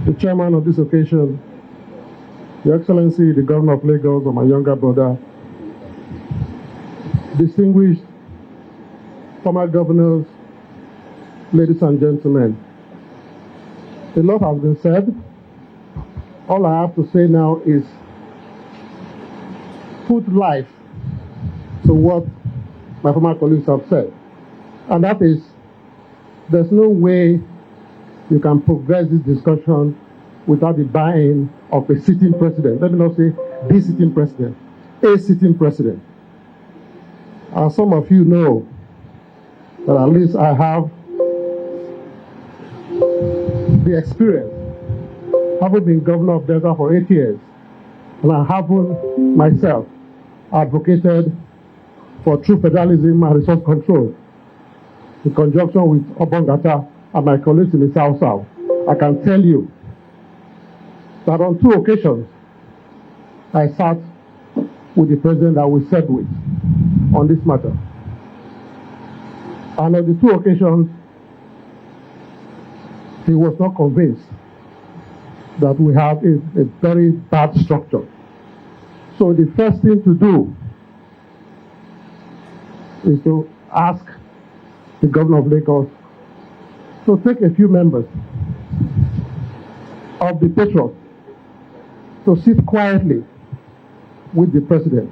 the chairman of this occasion, Your Excellency, the Governor of Lagos, or my younger brother, distinguished former governors, ladies and gentlemen. A lot has been said. All I have to say now is put life to what my former colleagues have said. And that is, there's no way you can progress this discussion without the buy-in of a sitting president. Let me not say the sitting president, a sitting president. And some of you know that at least I have the experience, having been governor of Delta for 8 years, and I haven't myself advocated for true federalism and resource control in conjunction with Obongata and my colleagues in the South-South. I can tell you that on 2 occasions, I sat with the president that we sat with on this matter. And on the 2 occasions, he was not convinced that we have a very bad structure. So the first thing to do is to ask the governor of Lagos to take a few members of the patriots to sit quietly with the president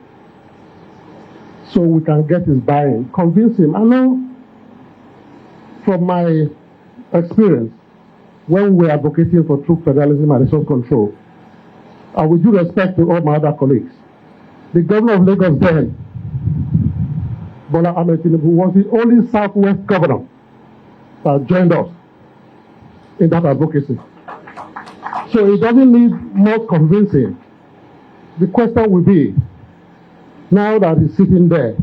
so we can get his buy-in, convince him. I know from my experience when we are advocating for true federalism and resource control, and with due respect to all my other colleagues, the governor of Lagos then, Bola Ahmed Tinubu, was the only Southwest governor that joined us in that advocacy. So it doesn't need more convincing. The question will be, now that he's sitting there,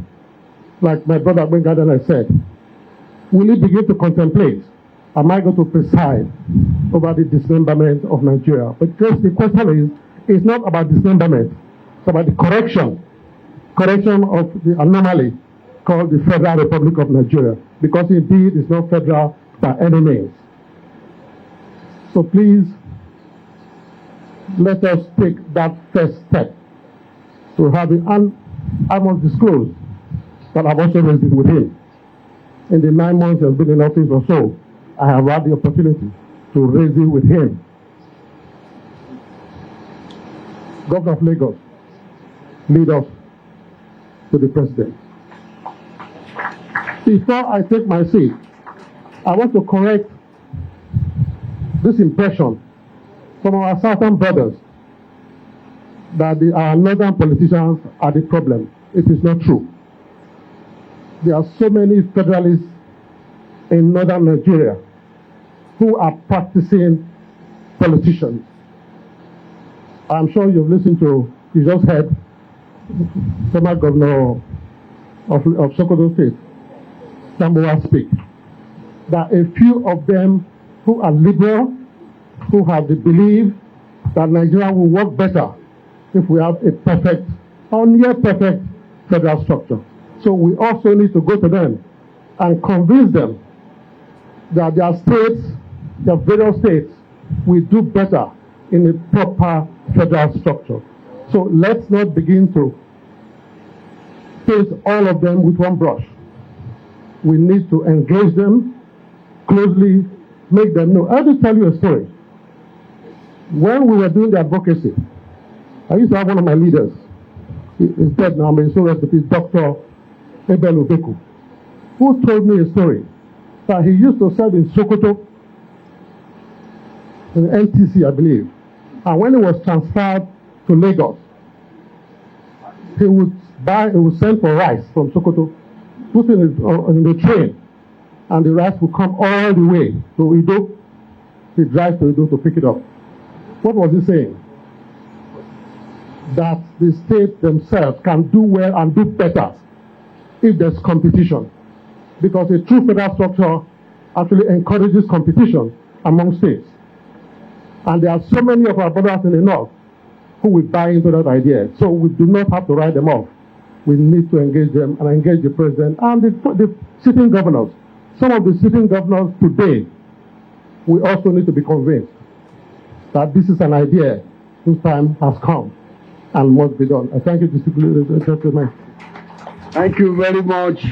like my brother Ben Gardner said, will he begin to contemplate, am I going to preside over the dismemberment of Nigeria? Because the question is, it's not about dismemberment, it's about the correction of the anomaly called the Federal Republic of Nigeria, because indeed it's not federal by any means. So please, let us take that first step to have it. And I must disclose that I've also raised it with him. In the 9 months I've been in office or so, I have had the opportunity to raise it with him. Governor of Lagos, lead us to the president. Before I take my seat, I want to correct this impression from our southern brothers that our northern politicians are the problem. It is not true. There are so many federalists in northern Nigeria who are practicing politicians. I'm sure you've listened to, you just heard former governor of Sokoto State, Sanwo-Olu, speak. There are a few of them who are liberal, who have the belief that Nigeria will work better if we have a perfect or near perfect federal structure. So we also need to go to them and convince them that their states, their various states, will do better in a proper federal structure. So let's not begin to paint all of them with one brush. We need to engage them closely, make them know. I'll just tell you a story. When we were doing the advocacy, I used to have one of my leaders, he's dead now, but he's so rest in peace, Dr. Ebel Obeku, who told me a story that he used to serve in Sokoto, in NTC, I believe. And when he was transferred to Lagos, he would send for rice from Sokoto, put it in the train, and the rice would come all the way to Ido. He drives to Ido to pick it up. What was he saying? That the states themselves can do well and do better if there's competition. Because a true federal structure actually encourages competition among states. And there are so many of our brothers in the north who will buy into that idea. So we do not have to write them off. We need to engage them and engage the president and the sitting governors. Some of the sitting governors today, we also need to be convinced that this is an idea whose time has come and must be done. I thank you, gentlemen. Thank you very much.